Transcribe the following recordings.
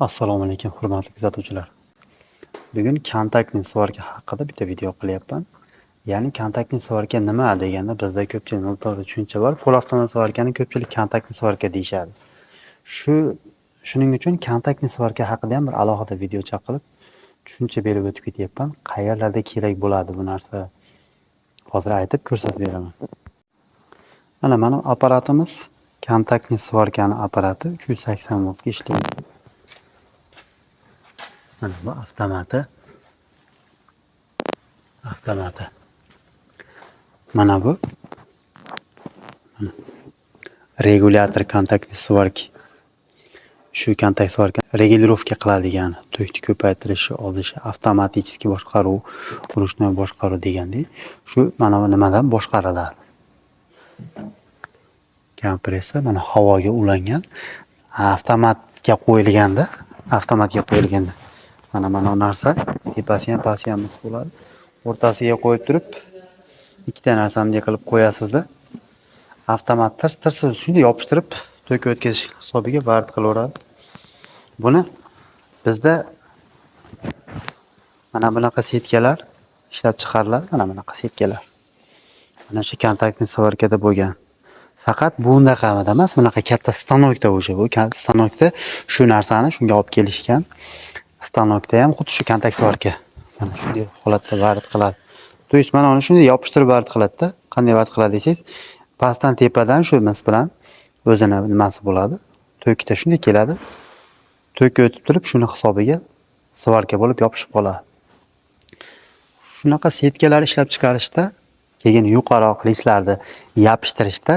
Assalomu alaykum hurmatli kuzatuvchilar. Bugun kontaktning svarka haqida bitta video qilyapman. Ya'ni kontaktning svarka nima deganda bizda ko'pchilik noto'g'ri tushuncha bor. Po'laxtona svarkani ko'pchilik kontaktning svarka deyishadi. Shuning uchun kontaktning svarka haqida ham bir alohida video chaqirib tushuncha berib o'tib ketyapman. Qayerlarda kerak bo'ladi bu narsa? Hozir aytib ko'rsatib beraman. Mana apparatimiz kontaktning svarkani apparati 380 voltga ishlaydi. Mana bu avtomati. Mana bu regulyator kontaktli svarki. Shu kontakt svarka regulirovka qiladigan, tokni ko'paytirishi, olishi, avtomatik boshqaruv, ruchnoy boshqaruv degandek, shu mana bu nimadan boshqariladi. Kompressor mana havoga ulangan, avtomatga qo'yilganda mana bu narsa tepasi ham pasti ham bo'ladi. O'rtasiga qo'yib turib, ikkita narsani qilib qo'yasizda. Avtomat tirs shunday yopishtirib, tok o'tkazish hisobiga vard qilaveradi. Buni bizda mana bunaqa setkalar ishlab chiqariladi, mana bunaqa setkalar. Mana shu kontaktli svarkada bo'lgan. Faqat bunaqa emas, bunaqa katta stanokda o'sha bu stanokda shu narsani shunga olib kelishgan. Stanokda ham xuddi shu kontakt svarka. Mana shunday holatda vard qiladi. To есть mana uni shunday yopishtirib vard qiladi-da. Qanday vard qiladi desangiz, pastdan tepadan shu mis bilan o'zini nimasi bo'ladi. Tokda shunday keladi. Tok o'tib turib, shuni hisobiga svarka bo'lib yopishib qoladi. Shunaqa setkalar ishlab chiqarishda, keyin yuqaroq listlarni yopishtirishda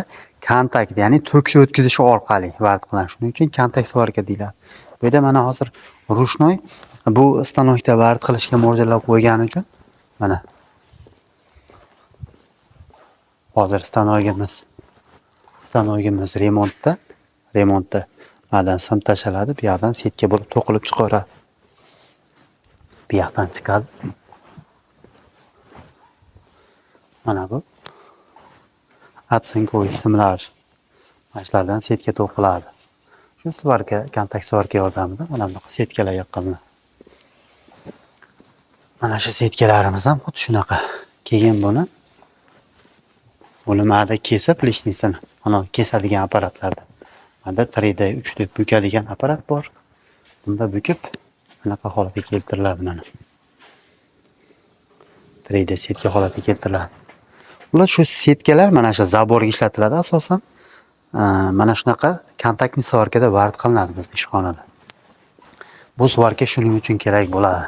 kontakt, ya'ni tokni o'tkazish orqali vard qilinadi. Shuning uchun kontakt svarka deyiladi. Bu yerda mana hozir ruchnoy bu stanokda vard qilishga mo'ljallab qo'ygani uchun mana hozir stanogimiz remontda madan sim tashaladi, bu yoqdan setka bo'lib to'qilib chiqaveradi. Bu yoqdan chiqadi. Mana bu atsinkoviy simlar mashlardan setka to'qiladi. Shu svarka, kontakt svarka yordamida mana bunaqa setkalar yoqqanlar. Mana shu setkalarimiz ham xuddi shunaqa. Keyin buni bo'limada kesib lishnisini, mana kesadigan apparatlarda. Bunda 3D, 3D bukadigan apparat bor. Bunda bukib bunaqa holatga keltiriladi mana. 3D setka holatiga keltiriladi. Ular shu setkalar mana shu zaborga ishlatiladi asosan. Mana shunaqa kontaktli svarkada vard qilinadi bizning ishxonada. Bu svarka shuning uchun kerak bo'ladi.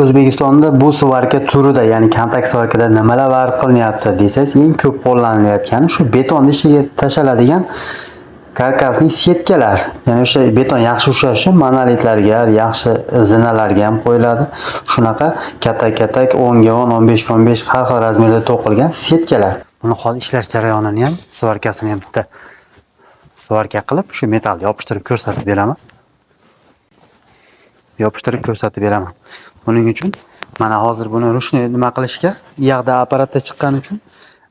O'zbekistonda bu svarka turida, ya'ni kontakt svarkada nimalar vard qilinyapti desangiz, eng ko'p qo'llanilayotgani shu beton ishiga tashaladigan karkasli setkalar. Ya'ni o'sha beton yaxshi ushlash uchun monolitlarga, yaxshi zinalarga ham qo'yiladi. Shunaqa katta 10 ga 10, 15 ga 15 har xil razmerda to'qilgan setkalar. Buni hozir ishlash jarayonini ham, svarkasini ham bitta svarka qilib, shu metalni yopishtirib ko'rsatib beraman. Buning uchun mana hozir buni ruchnoy nima qilishga, bu yoqda apparatda chiqqani uchun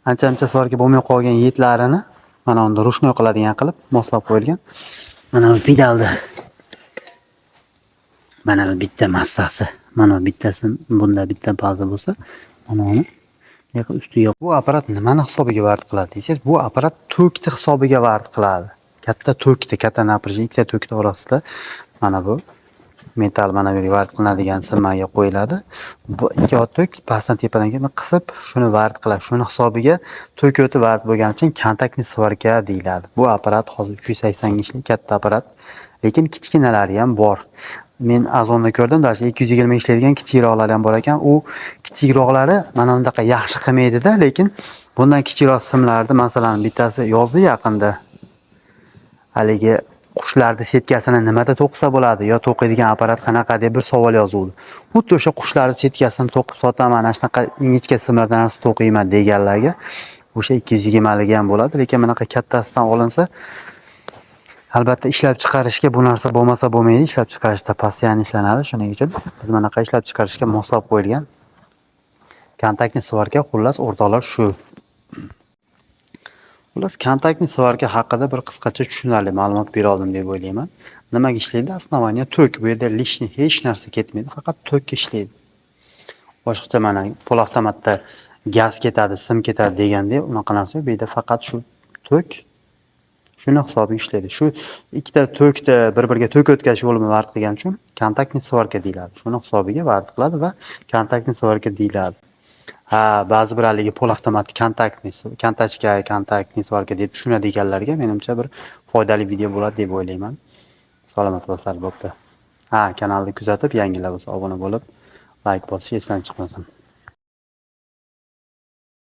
ancha svarka bo'lmay qolgan yetlarini mana unda ruchnoy qiladigan qilib moslab qo'yilgan. Mana bu pedalda mana bu bitta massasi, mana bittasi bunda bitta baza bo'lsa, mana uni ustiga bu apparat nimani hisobiga vard qiladi desangiz, bu apparat tokni hisobiga vard qiladi. Katta напряжение, ikkita tokni orasida mana bu metal mana bu vard qilinadigan simmaga qo'yiladi. Bu ikki tok pastdan tepadan qisib shuni vard qiladi. Shuni hisobiga tok o'ti vard bo'lgani uchun kontaktli svarka deyiladi. Bu apparat hozir 380 ishlik katta apparat, lekin kichkinalari ham bor. Men Azonda ko'rdim, dasha 220 ishlaydigan kichikroqlari ham bor ekan. U kichikroqlari mana bundaqa yaxshi qilmaydi-da, lekin bundan kichikroq simlarni, masalan, bittasi yozdi yaqinda. Haligi qushlarning setkasini nimada to'qisa bo'ladi, yo to'qiydigan apparat qanaqa deb bir savol yozuvdi. Xuddi o'sha qushlarning setkasini to'qib sotaman, mana shunaqa ingichka simlardan narsa to'qiyman deganlarga o'sha 220 ligi ham bo'ladi, lekin bunaqa kattasidan olinsa albatta ishlab chiqarishga bu narsa bo'lmasa bo'lmaydi, ishlab chiqarishda postoyan ishlanadi. Shuning uchun biz bunaqa ishlab chiqarishga moslab qo'yilgan kontaktli svarka. Xullas o'rtoqlar shu. Xullas kontaktli svarka haqida bir qisqacha tushunarli ma'lumot bera oldim deb o'ylayman. Nimaga ishlaydi? Основание tok. Bu yerda lishni hech narsa ketmaydi, faqat tok ishlaydi. Boshqacha mana pol avtomatda gaz ketadi, sim ketadi deganda unaqa narsa yo'q. Bu yerda faqat shu tok shuni hisobiga ishlaydi. Shu ikkita tokni bir-biriga tok o'tkazish yo'lini vard qilgani uchun kontaktni svarka deyiladi. Shuni hisobiga vard qiladi va kontaktni svarka deyiladi. Ha, ba'zi bir haligi pol avtomat kontaktni svarka deb tushunadi ekanlarga menimcha bir foydali video bo'ladi deb o'ylayman. Salomat bo'linglar, bo'pti. Ha, kanalni kuzatib, yangilar bo'lsa obuna bo'lib, like bosishni esdan chiqmasin.